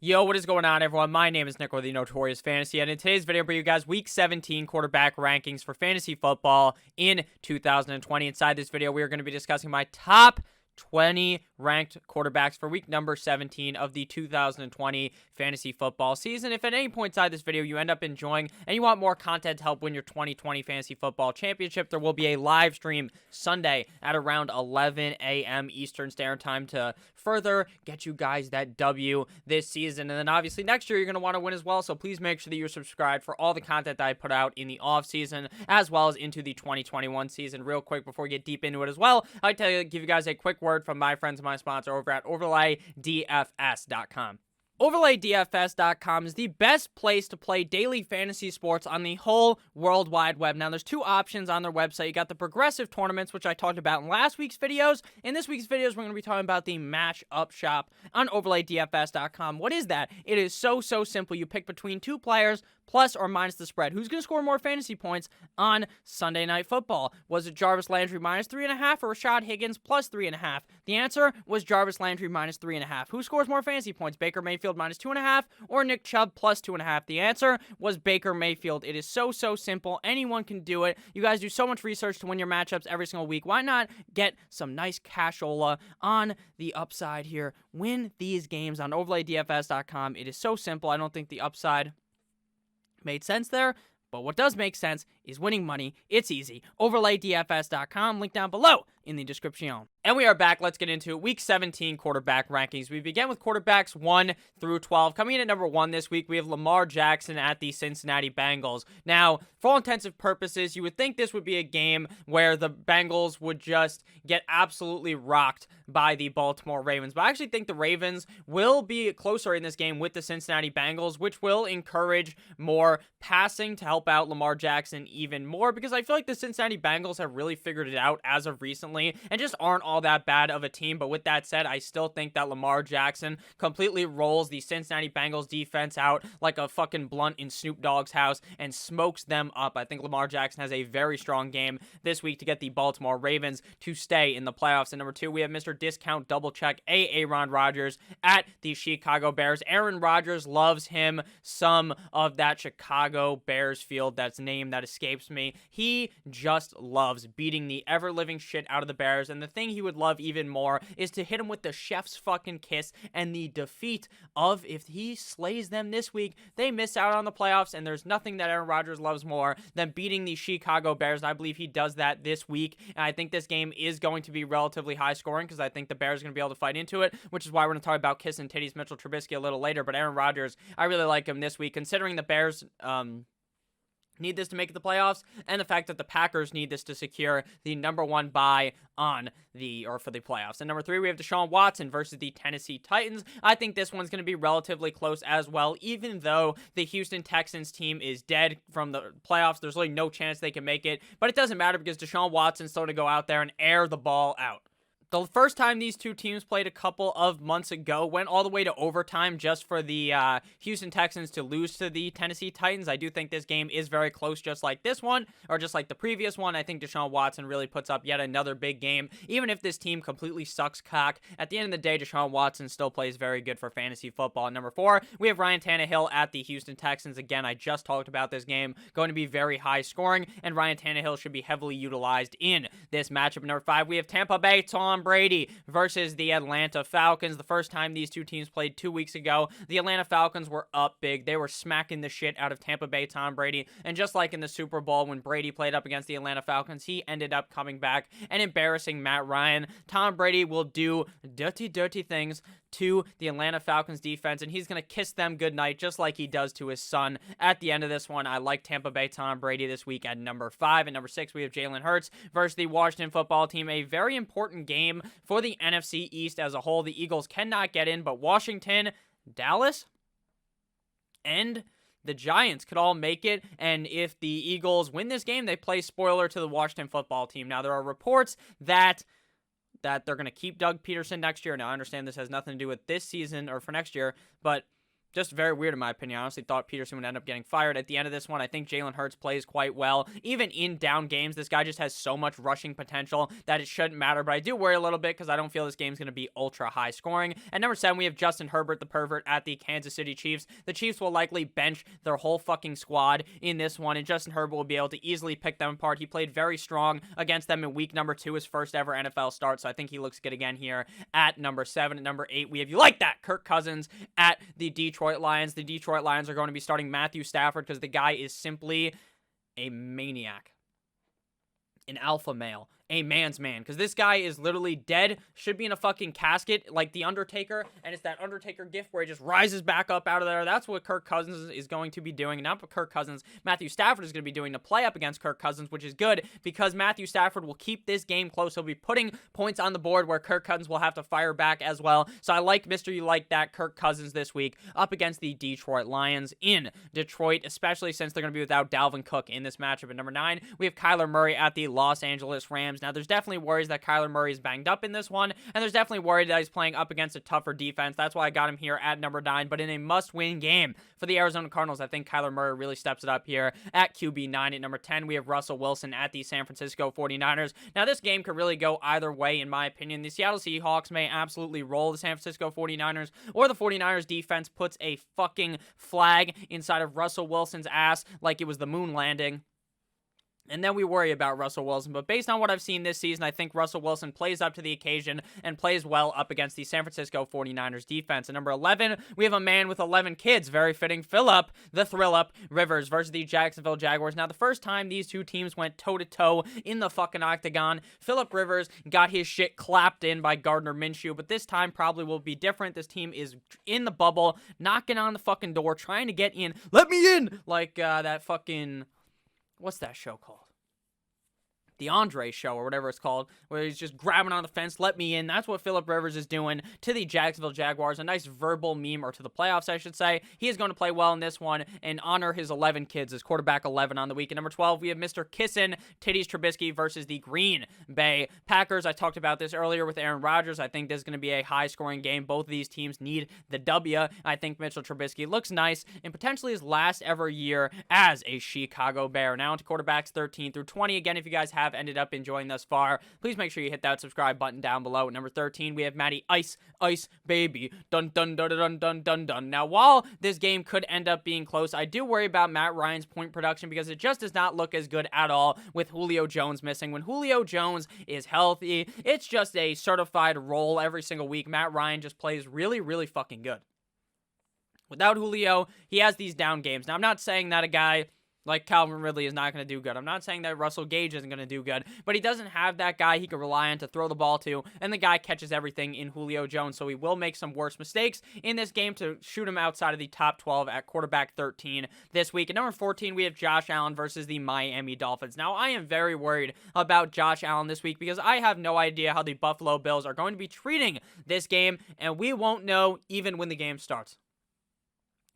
Yo, what is going on, everyone? My name is Nick with the Notorious Fantasy, and in today's video, I bring you guys Week 17 quarterback rankings for fantasy football in 2020. Inside this video, we are going to be discussing my top 20 ranked quarterbacks for week number 17 of the 2020 fantasy football season. If at any point inside this video you end up enjoying and you want more content to help win your 2020 fantasy football championship, there will be a live stream Sunday at around 11 a.m. Eastern Standard Time to further get you guys that W this season. And then obviously next year you're going to want to win as well, so please make sure that you're subscribed for all the content that I put out in the off season as well as into the 2021 season. Real quick before we get deep into it as well, I'd give you guys a quick word from my friends and my sponsor over at OverlayDFS.com. OverlayDFS.com is the best place to play daily fantasy sports on the whole World Wide Web. Now, there's two options on their website. You got the progressive tournaments, which I talked about in last week's videos. In this week's videos, we're going to be talking about the match-up shop on OverlayDFS.com. What is that? It is so simple. You pick between two players, plus or minus the spread. Who's going to score more fantasy points on Sunday Night Football? Was it Jarvis Landry minus 3.5 or Rashad Higgins plus 3.5? The answer was Jarvis Landry minus 3.5. Who scores more fantasy points? Baker Mayfield minus 2.5 or Nick Chubb plus 2.5? The answer was Baker Mayfield. It is so simple. Anyone can do it. You guys do so much research to win your matchups every single week. Why not get some nice cashola on the upside here? Win these games on OverlayDFS.com. It is so simple. I don't think the upside made sense there, but what does make sense is winning money. It's easy. OverlayDFS.com, link down below in the description. And we are back. Let's get into Week 17 quarterback rankings. We begin with quarterbacks 1 through 12. Coming in at number 1 this week, we have Lamar Jackson at the Cincinnati Bengals. Now, for all intensive purposes, you would think this would be a game where the Bengals would just get absolutely rocked by the Baltimore Ravens. But I actually think the Ravens will be closer in this game with the Cincinnati Bengals, which will encourage more passing to help out Lamar Jackson even more, because I feel like the Cincinnati Bengals have really figured it out as of recently and just aren't all that bad of a team. But with that said, I still think that Lamar Jackson completely rolls the Cincinnati Bengals defense out like a fucking blunt in Snoop Dogg's house and smokes them up. I think Lamar Jackson has a very strong game this week to get the Baltimore Ravens to stay in the playoffs. And number 2, we have Mr. Discount Double Check Aaron Rodgers at the Chicago Bears. Aaron Rodgers loves him some of that Chicago Bears field. That's a name that escapes me. He just loves beating the ever-living shit out of the Bears, and the thing he would love even more is to hit him with the chef's fucking kiss and the defeat of, if he slays them this week, they miss out on the playoffs, and there's nothing that Aaron Rodgers loves more than beating the Chicago Bears, and I believe he does that this week, and I think this game is going to be relatively high scoring because I think the Bears are going to be able to fight into it, which is why we're going to talk about Kiss and Titties Mitchell Trubisky a little later. But Aaron Rodgers, I really like him this week, considering the Bears need this to make the playoffs, and the fact that the Packers need this to secure the number 1 bye for the playoffs. And number 3, we have Deshaun Watson versus the Tennessee Titans. I think this one's going to be relatively close as well, even though the Houston Texans team is dead from the playoffs. There's really no chance they can make it, but it doesn't matter because Deshaun Watson's still to go out there and air the ball out. The first time these two teams played a couple of months ago went all the way to overtime just for the Houston Texans to lose to the Tennessee Titans. I do think this game is very close, just like this one, or just like the previous one. I think Deshaun Watson really puts up yet another big game. Even if this team completely sucks cock, at the end of the day, Deshaun Watson still plays very good for fantasy football. Number 4, we have Ryan Tannehill at the Houston Texans. Again, I just talked about this game going to be very high scoring, and Ryan Tannehill should be heavily utilized in this matchup. Number 5, we have Tampa Bay Tom Brady versus the Atlanta Falcons. The first time these two teams played 2 weeks ago, the Atlanta Falcons were up big. They were smacking the shit out of Tampa Bay Tom Brady. And just like in the Super Bowl when Brady played up against the Atlanta Falcons, he ended up coming back and embarrassing Matt Ryan. Tom Brady will do dirty things to the Atlanta Falcons defense, and he's going to kiss them goodnight just like he does to his son at the end of this one. I like Tampa Bay Tom Brady this week at number 5. And number 6, we have Jalen Hurts versus the Washington Football Team. A very important game for the NFC East as a whole. The Eagles cannot get in, but Washington, Dallas, and the Giants could all make it, and if the Eagles win this game, they play spoiler to the Washington Football Team. Now, there are reports that they're going to keep Doug Peterson next year. Now, I understand this has nothing to do with this season or for next year, but just very weird in my opinion. I honestly thought Peterson would end up getting fired at the end of this one. I think Jalen Hurts plays quite well. Even in down games, this guy just has so much rushing potential that it shouldn't matter. But I do worry a little bit because I don't feel this game's going to be ultra high scoring. At number 7, we have Justin Herbert, the pervert, at the Kansas City Chiefs. The Chiefs will likely bench their whole fucking squad in this one, and Justin Herbert will be able to easily pick them apart. He played very strong against them in week number 2, his first ever NFL start, so I think he looks good again here at number 7. At number 8, we have, you like that, Kirk Cousins at the Detroit Lions. The Detroit Lions are going to be starting Matthew Stafford because the guy is simply a maniac, an alpha male, a man's man, because this guy is literally dead, should be in a fucking casket like The Undertaker, and it's that Undertaker gif where he just rises back up out of there. That's what Kirk Cousins is going to be doing. Not what Kirk Cousins, Matthew Stafford is going to be doing to play up against Kirk Cousins, which is good because Matthew Stafford will keep this game close. He'll be putting points on the board where Kirk Cousins will have to fire back as well. So I like Mr. You Like That Kirk Cousins this week up against the Detroit Lions in Detroit, especially since they're going to be without Dalvin Cook in this matchup. At number 9, we have Kyler Murray at the Los Angeles Rams. Now, there's definitely worries that Kyler Murray is banged up in this one, and there's definitely worry that he's playing up against a tougher defense. That's why I got him here at number 9, but in a must-win game for the Arizona Cardinals, I think Kyler Murray really steps it up here at QB 9. At number 10, we have Russell Wilson at the San Francisco 49ers. Now, this game could really go either way, in my opinion. The Seattle Seahawks may absolutely roll the San Francisco 49ers, or the 49ers defense puts a fucking flag inside of Russell Wilson's ass like it was the moon landing. And then we worry about Russell Wilson. But based on what I've seen this season, I think Russell Wilson plays up to the occasion and plays well up against the San Francisco 49ers defense. At number 11, we have a man with 11 kids. Very fitting. Phillip, the Thrill-Up Rivers versus the Jacksonville Jaguars. Now, the first time these two teams went toe-to-toe in the fucking octagon, Phillip Rivers got his shit clapped in by Gardner Minshew. But this time probably will be different. This team is in the bubble, knocking on the fucking door, trying to get in. Let me in! Like that fucking... What's that show called? The Andre Show, or whatever it's called, where he's just grabbing on the fence, let me in. That's what Phillip Rivers is doing to the Jacksonville Jaguars. A nice verbal meme, or to the playoffs, I should say. He is going to play well in this one and honor his 11 kids, his quarterback 11 on the week. At number 12, we have Mr. Kissin, Titties Trubisky versus the Green Bay Packers. I talked about this earlier with Aaron Rodgers. I think this is going to be a high-scoring game. Both of these teams need the W. I think Mitchell Trubisky looks nice and potentially his last ever year as a Chicago Bear. Now into quarterbacks 13 through 20. Again, if you guys have ended up enjoying thus far, please make sure you hit that subscribe button down below. At number 13, we have Matty Ice Baby. Dun dun dun dun dun dun dun. Now, while this game could end up being close, I do worry about Matt Ryan's point production because it just does not look as good at all with Julio Jones missing. When Julio Jones is healthy, it's just a certified roll every single week. Matt Ryan just plays really, really fucking good. Without Julio, he has these down games. Now, I'm not saying that a guy like Calvin Ridley is not going to do good. I'm not saying that Russell Gage isn't going to do good, but he doesn't have that guy he can rely on to throw the ball to, and the guy catches everything in Julio Jones, so he will make some worse mistakes in this game to shoot him outside of the top 12 at quarterback 13 this week. At number 14, we have Josh Allen versus the Miami Dolphins. Now, I am very worried about Josh Allen this week because I have no idea how the Buffalo Bills are going to be treating this game, and we won't know even when the game starts.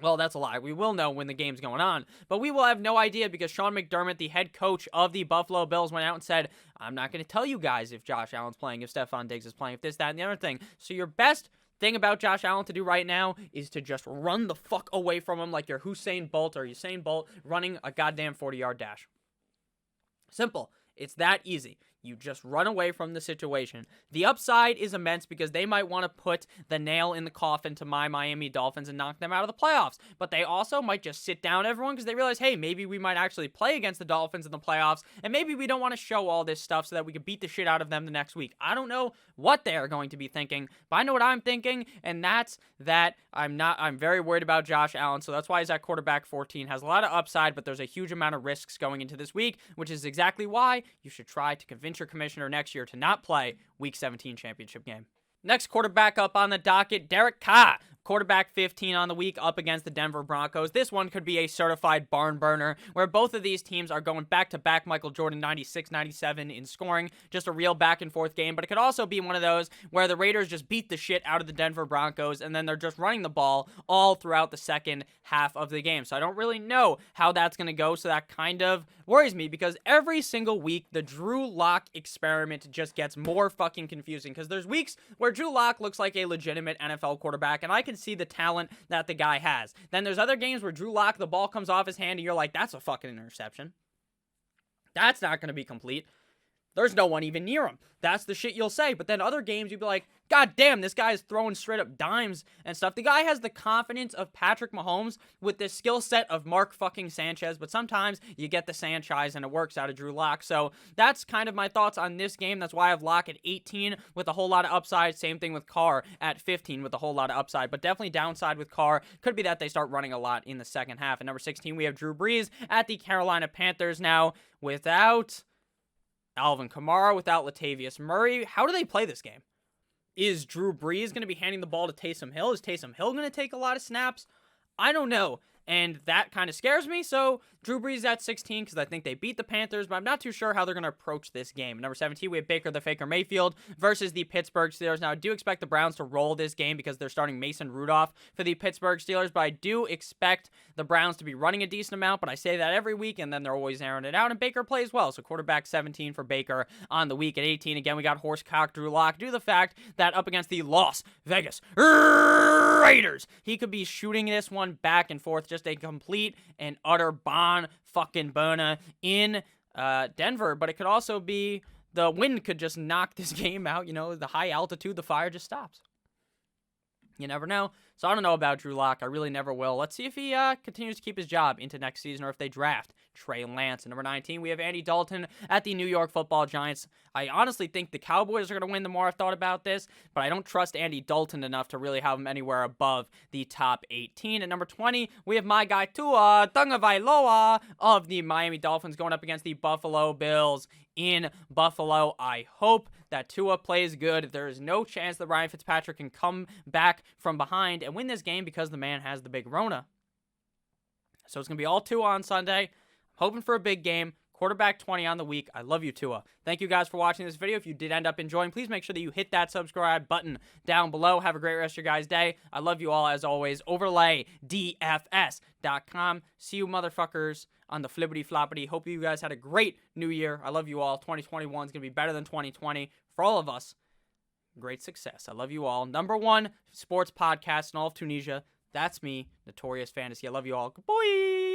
Well, that's a lie. We will know when the game's going on, but we will have no idea because Sean McDermott, the head coach of the Buffalo Bills, went out and said, I'm not going to tell you guys if Josh Allen's playing, if Stephon Diggs is playing, if this, that, and the other thing. So your best thing about Josh Allen to do right now is to just run the fuck away from him like you're Usain Bolt running a goddamn 40-yard dash. Simple. It's that easy. You just run away from the situation. The upside is immense because they might want to put the nail in the coffin to my Miami Dolphins and knock them out of the playoffs. But they also might just sit down everyone because they realize, hey, maybe we might actually play against the Dolphins in the playoffs, and maybe we don't want to show all this stuff so that we can beat the shit out of them the next week. I don't know what they are going to be thinking, but I know what I'm thinking, and that's that I'm very worried about Josh Allen, so that's why he's at quarterback 14. Has a lot of upside, but there's a huge amount of risks going into this week, which is exactly why you should try to convince your commissioner next year to not play Week 17 championship game. Next quarterback up on the docket, Derek Carr. Quarterback 15 on the week up against the Denver Broncos. This one could be a certified barn burner where both of these teams are going back-to-back Michael Jordan 96-97 in scoring. Just a real back-and-forth game, but it could also be one of those where the Raiders just beat the shit out of the Denver Broncos and then they're just running the ball all throughout the second half of the game. So I don't really know how that's going to go, so that kind of worries me because every single week the Drew Lock experiment just gets more fucking confusing because there's weeks where Drew Lock looks like a legitimate NFL quarterback and I can can see the talent that the guy has. Then there's other games where Drew Lock, the ball comes off his hand, and you're like, that's a fucking interception. That's not going to be complete. There's no one even near him. That's the shit you'll say. But then other games, you'd be like, God damn, this guy is throwing straight up dimes and stuff. The guy has the confidence of Patrick Mahomes with the skill set of Mark fucking Sanchez. But sometimes you get the Sanchez and it works out of Drew Lock. So that's kind of my thoughts on this game. That's why I have Lock at 18 with a whole lot of upside. Same thing with Carr at 15 with a whole lot of upside. But definitely downside with Carr could be that they start running a lot in the second half. At number 16, we have Drew Brees at the Carolina Panthers now without Alvin Kamara, without Latavius Murray. How do they play this game? Is Drew Brees going to be handing the ball to Taysom Hill? Is Taysom Hill going to take a lot of snaps? I don't know. And that kind of scares me. So Drew Brees at 16 because I think they beat the Panthers, but I'm not too sure how they're going to approach this game. Number 17, we have Baker the Faker Mayfield versus the Pittsburgh Steelers. Now, I do expect the Browns to roll this game because they're starting Mason Rudolph for the Pittsburgh Steelers, but I do expect the Browns to be running a decent amount, but I say that every week, and then they're always airing it out, and Baker plays well. So quarterback 17 for Baker on the week. At 18, again, we got horsecock Drew Lock due to the fact that up against the Las Vegas Raiders, he could be shooting this one back and forth, just a complete and utter fucking burner in Denver, but it could also be the wind could just knock this game out. You know, the high altitude, the fire just stops. You never know. So I don't know about Drew Lock. I really never will. Let's see if he continues to keep his job into next season or if they draft Trey Lance. At number 19, we have Andy Dalton at the New York Football Giants. I honestly think the Cowboys are going to win the more I've thought about this, but I don't trust Andy Dalton enough to really have him anywhere above the top 18. At number 20, we have my guy Tua Tagovailoa of the Miami Dolphins going up against the Buffalo Bills in Buffalo. I hope that Tua plays good. There is no chance that Ryan Fitzpatrick can come back from behind and win this game because the man has the big Rona. So it's going to be all Tua on Sunday. Hoping for a big game. Quarterback 20 on the week. I love you, Tua. Thank you guys for watching this video. If you did end up enjoying, please make sure that you hit that subscribe button down below. Have a great rest of your guys' day. I love you all as always. OverlayDFS.com. See you motherfuckers on the flippity floppity. Hope you guys had a great new year. I love you all. 2021 is going to be better than 2020 for all of us. Great success. I love you all. Number one sports podcast in all of Tunisia. That's me, Notorious Fantasy. I love you all. Good boy.